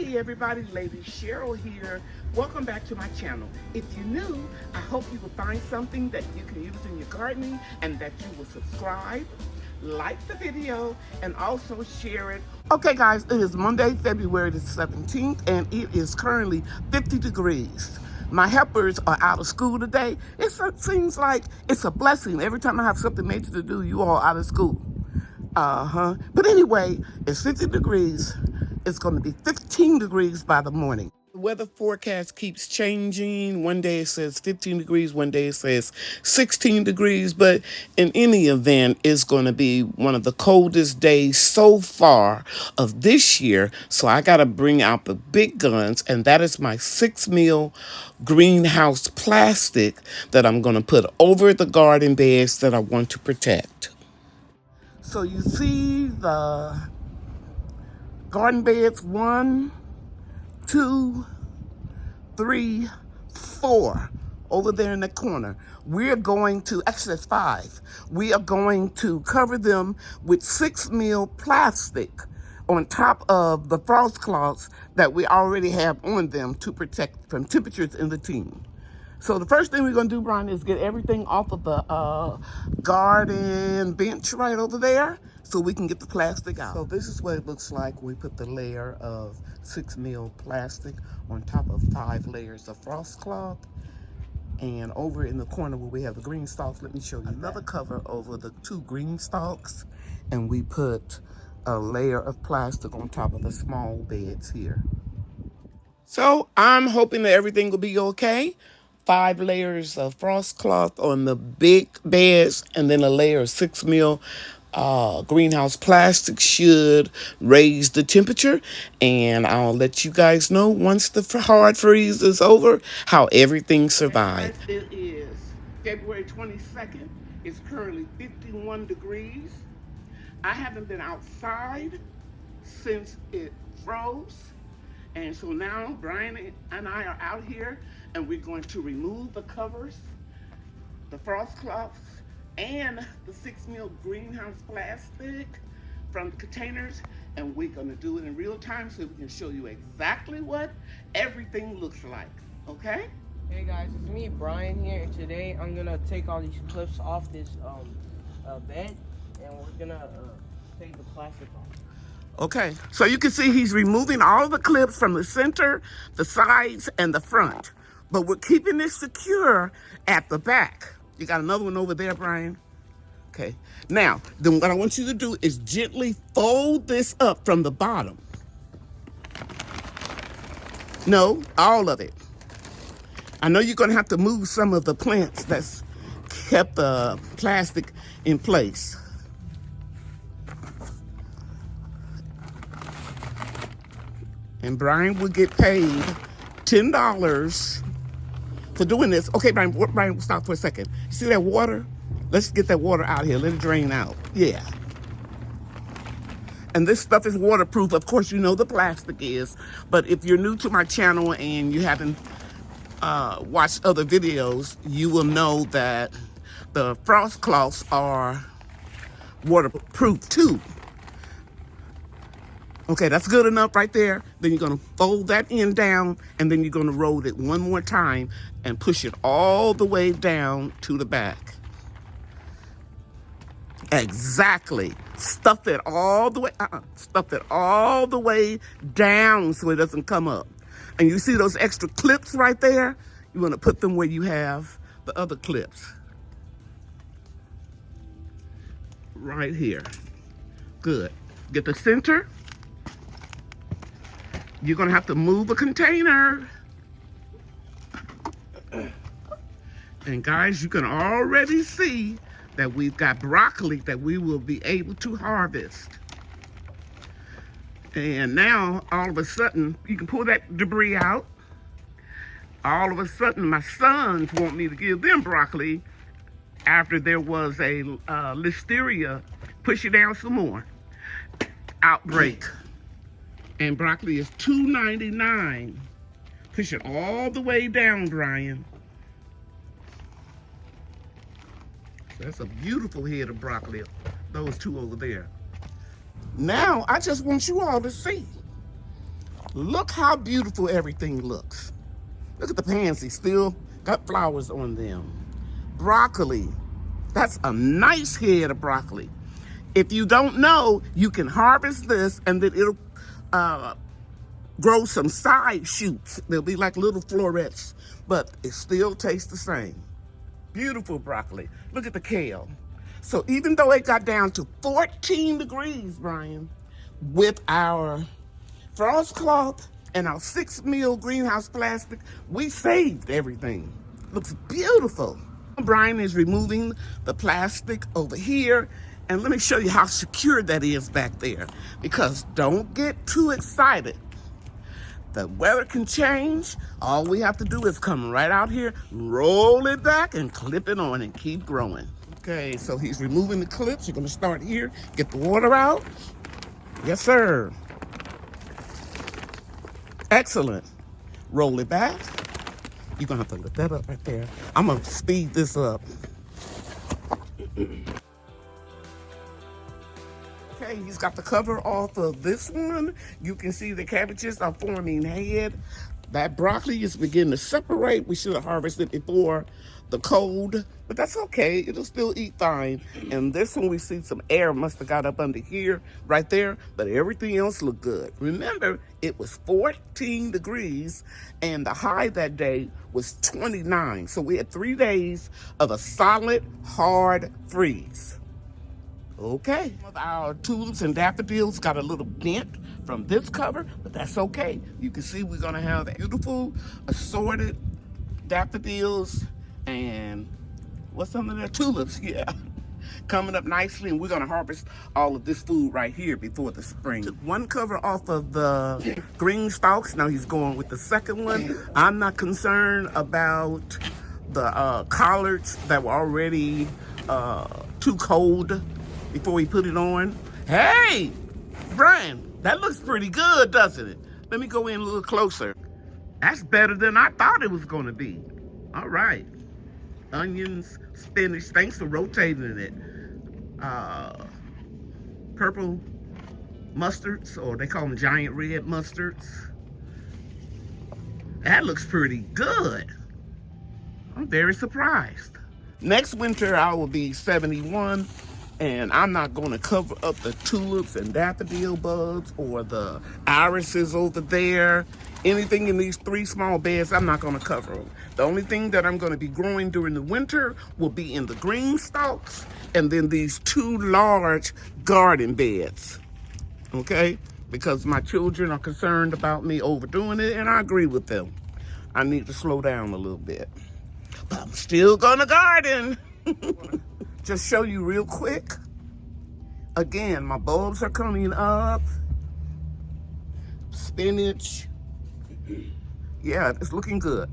Hey everybody, Lady Cheryl here. Welcome back to my channel. If you're new, I hope you will find something that you can use in your gardening and that you will subscribe, like the video, and also share it. Okay guys, it is Monday, February the 17th, and it is currently 50 degrees. My helpers are out of school today. It seems like it's a blessing. Every time I have something major to do, you all out of school. But anyway, it's 50 degrees. It's going to be 15 degrees by the morning. The weather forecast keeps changing. One day it says 15 degrees, one day it says 16 degrees. But in any event, it's going to be one of the coldest days so far of this year. So I got to bring out the big guns, and that is my 6 mil greenhouse plastic that I'm going to put over the garden beds that I want to protect. So you see the garden beds 1, 2, 3, 4 over there in the corner. We're going to, actually it's 5. We are going to cover them with 6 mil plastic on top of the frost cloths that we already have on them to protect from temperatures in the team. So the first thing we're going to do, Brian, is get everything off of the garden bench right over there so we can get the plastic out. So this is what it looks like when we put the layer of 6 mil plastic on top of 5 layers of frost cloth. And over in the corner where we have the green stalks, let me show you another cover over the 2 green stalks. And we put a layer of plastic on top of the small beds here. So I'm hoping that everything will be okay. 5 layers of frost cloth on the big beds, and then a layer of 6 mil greenhouse plastic should raise the temperature. And I'll let you guys know once the hard freeze is over how everything survived. It is February 22nd. It's currently 51 degrees. I haven't been outside since it froze. And so now Brian and I are out here, and we're going to remove the covers, the frost cloths, and the 6 mil greenhouse plastic from the containers. And we're going to do it in real time so we can show you exactly what everything looks like. Okay? Hey guys, it's me, Brian here, and today I'm going to take all these clips off this bed, and we're going to take the plastic off. Okay, so you can see he's removing all the clips from the center, the sides, and the front. But we're keeping it secure at the back. You got another one over there, Brian? Okay. Now, then what I want you to do is gently fold this up from the bottom. No, all of it. I know you're going to have to move some of the plants that's kept the plastic in place. And Brian will get paid $10 for doing this. Okay, Brian, stop for a second. See that water? Let's get that water out here. Let it drain out. Yeah. And this stuff is waterproof. Of course, you know the plastic is. But if you're new to my channel and you haven't watched other videos, you will know that the frost cloths are waterproof too. Okay, that's good enough right there. Then you're gonna fold that end down, and then you're gonna roll it one more time and push it all the way down to the back. Exactly. Stuff it all the way, stuff it all the way down so it doesn't come up. And you see those extra clips right there? You wanna put them where you have the other clips. Right here. Good. Get the center. You're gonna have to move a container. And guys, you can already see that we've got broccoli that we will be able to harvest. And now, all of a sudden, you can pull that debris out. All of a sudden, my sons want me to give them broccoli after there was a listeria, push it down some more, outbreak. And broccoli is $2.99. Push it all the way down, Brian. So that's a beautiful head of broccoli, those 2 over there. Now, I just want you all to see Look how beautiful everything looks. Look at the pansies, still got flowers on them. Broccoli. That's a nice head of broccoli. If you don't know, you can harvest this and then it'll grow some side shoots. They'll be like little florets, but it still tastes the same. Beautiful broccoli. Look at the kale. So even though it got down to 14 degrees, Brian, with our frost cloth and our 6 mil greenhouse plastic, we saved everything. Looks beautiful. Brian is removing the plastic over here, and let me show you how secure that is back there, because don't get too excited. The weather can change. All we have to do is come right out here, roll it back, and clip it on and keep growing. Okay, so he's removing the clips. You're gonna start here, get the water out. Yes, sir. Excellent. Roll it back. You're gonna have to lift that up right there. I'm gonna speed this up. Okay, he's got the cover off of this one. You can see the cabbages are forming head. That broccoli is beginning to separate. We should have harvested before the cold, but that's okay. It'll still eat fine. And this one, we see some air must have got up under here, right there, but everything else looked good. Remember, it was 14 degrees, and the high that day was 29. So we had 3 days of a solid, hard freeze. Okay, our tulips and daffodils got a little dent from this cover, but that's okay. You can see we're gonna have beautiful assorted daffodils and what's some of their tulips, yeah, coming up nicely, and we're gonna harvest all of this food right here before the spring. Took one cover off of the green stalks, now he's going with the second one. I'm not concerned about the collards that were already too cold before we put it on. Hey, Brian, that looks pretty good, doesn't it? Let me go in a little closer. That's better than I thought it was gonna be. All right. Onions, spinach, thanks for rotating it. Purple mustards, or they call them giant red mustards. That looks pretty good. I'm very surprised. Next winter, I will be 71. And I'm not going to cover up the tulips and daffodil buds or the irises over there. Anything in these 3 small beds, I'm not going to cover them. The only thing that I'm going to be growing during the winter will be in the green stalks and then these 2 large garden beds. Okay? Because my children are concerned about me overdoing it, and I agree with them. I need to slow down a little bit. But I'm still going to garden. Just show you real quick. Again, my bulbs are coming up. Spinach. Yeah, it's looking good.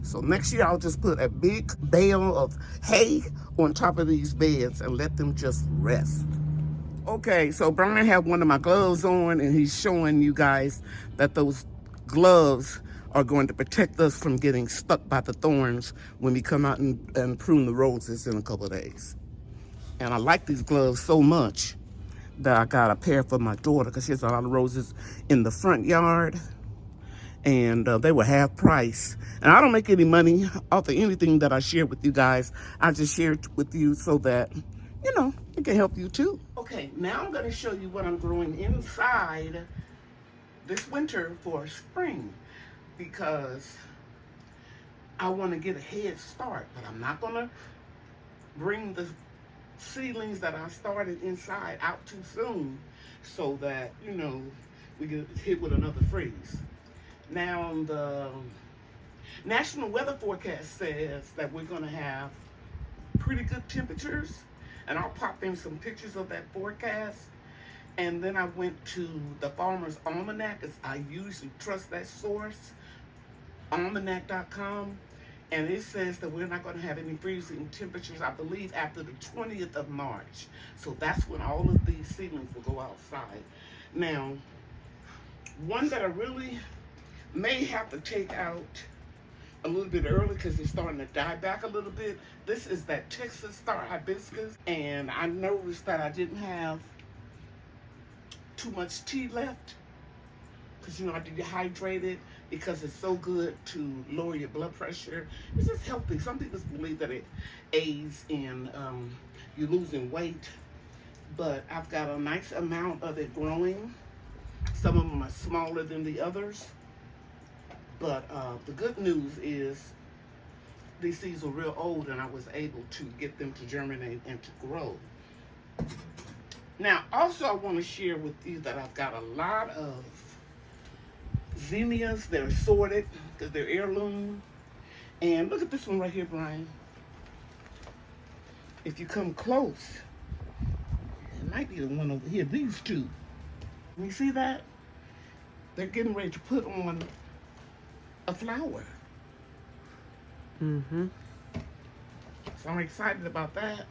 So next year, I'll just put a big bale of hay on top of these beds and let them just rest. Okay, so Brian had one of my gloves on, and he's showing you guys that those gloves are going to protect us from getting stuck by the thorns when we come out and prune the roses in a couple of days. And I like these gloves so much that I got a pair for my daughter, because she has a lot of roses in the front yard, and they were half price. And I don't make any money off of anything that I share with you guys. I just share it with you so that, you know, it can help you too. Okay, now I'm gonna show you what I'm growing inside this winter for spring, because I want to get a head start, but I'm not going to bring the seedlings that I started inside out too soon so that, you know, we get hit with another freeze. Now, the National Weather Forecast says that we're going to have pretty good temperatures, and I'll pop in some pictures of that forecast. And then I went to the Farmer's Almanac, as I usually trust that source, almanac.com, and it says that we're not going to have any freezing temperatures, I believe, after the 20th of March. So that's when all of these seedlings will go outside. Now, one that I really may have to take out a little bit early because it's starting to die back a little bit. This is that Texas Star Hibiscus, and I noticed that I didn't have too much tea left. because you know I dehydrate it because it's so good to lower your blood pressure. It's just healthy. Some people believe that it aids in you losing weight, but I've got a nice amount of it growing. Some of them are smaller than the others, but the good news is these seeds were real old and I was able to get them to germinate and to grow. Now, also I want to share with you that I've got a lot of zinnias. They're assorted because they're heirloom. And look at this one right here, Brian. If you come close, it might be the one over here. These two. You see that? They're getting ready to put on a flower. Mm-hmm. So I'm excited about that.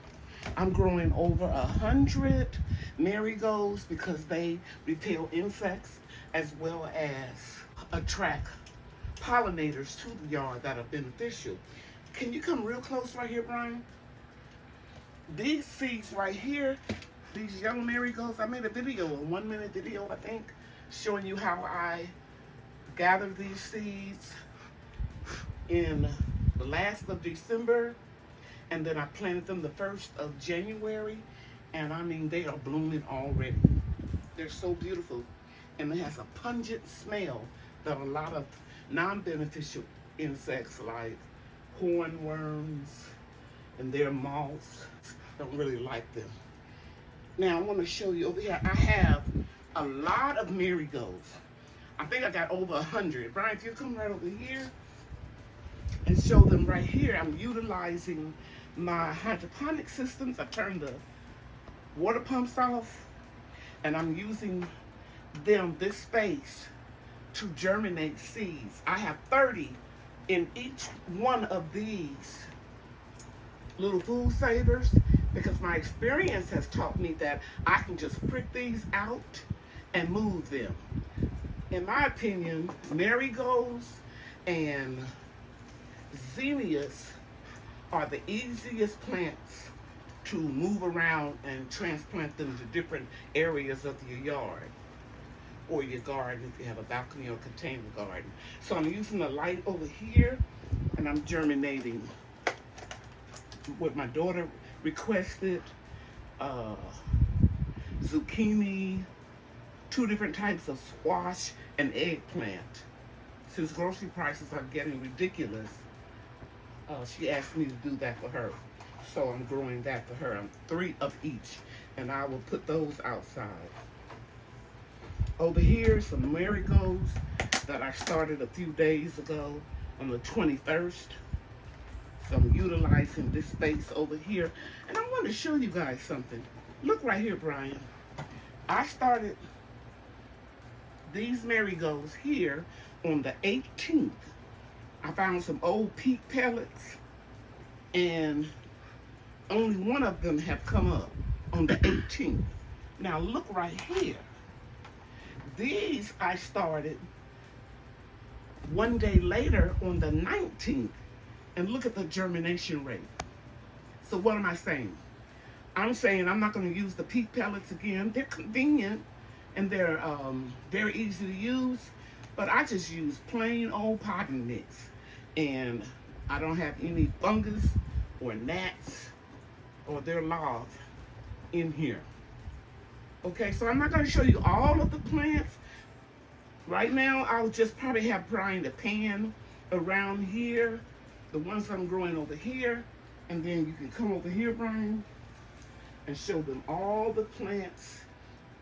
I'm growing over 100 marigolds because they repel insects as well as attract pollinators to the yard that are beneficial. Can you come real close right here, Brian? These seeds right here, these young marigolds, I made a video, a 1-minute video, I think, showing you how I gathered these seeds in the last of December, and then I planted them the 1st of January, and I mean, they are blooming already. They're so beautiful, and it has a pungent smell that a lot of non-beneficial insects like hornworms and their moths don't really like them. Now I want to show you over here, I have a lot of marigolds. I think I got over 100. Brian, if you come right over here and show them right here, I'm utilizing my hydroponic systems. I turned the water pumps off and I'm using this space to germinate seeds. I have 30 in each one of these little food savers because my experience has taught me that I can just prick these out and move them. In my opinion, marigolds and zinnias are the easiest plants to move around and transplant them to different areas of your yard or your garden if you have a balcony or container garden. So I'm using the light over here and I'm germinating what my daughter requested, zucchini, 2 different types of squash and eggplant. Since grocery prices are getting ridiculous, she asked me to do that for her. So I'm growing that for her. 3 of each, and I will put those outside. Over here, some marigolds that I started a few days ago on the 21st. So I'm utilizing this space over here. And I want to show you guys something. Look right here, Brian. I started these marigolds here on the 18th. I found some old peat pellets and only one of them have come up on the 18th. Now look right here. These I started one day later on the 19th, and look at the germination rate. So what am I saying? I'm saying I'm not going to use the peat pellets again. They're convenient and they're very easy to use, but I just use plain old potting mix, and I don't have any fungus or gnats or their larvae in here. Okay, so I'm not going to show you all of the plants. Right now, I'll just probably have Brian to pan around here, the ones I'm growing over here, and then you can come over here, Brian, and show them all the plants.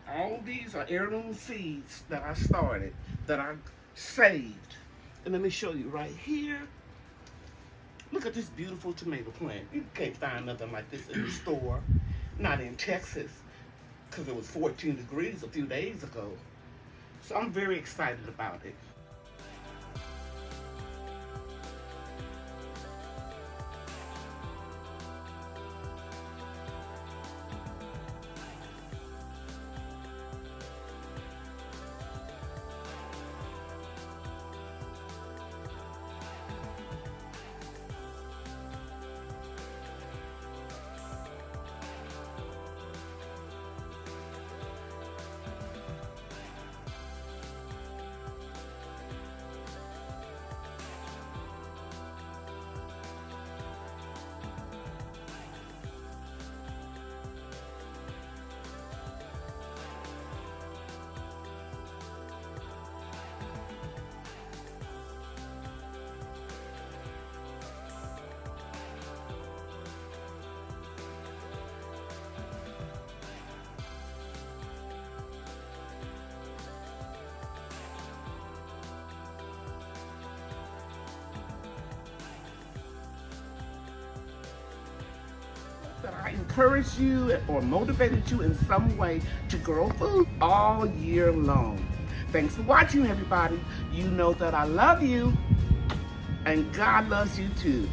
All these are heirloom seeds that I started, that I saved. And let me show you right here. Look at this beautiful tomato plant. You can't find nothing like this in the store, not in Texas, because it was 14 degrees a few days ago. So I'm very excited about it. that I encouraged you or motivated you in some way to grow food all year long. Thanks for watching, everybody. You know that I love you, and God loves you too.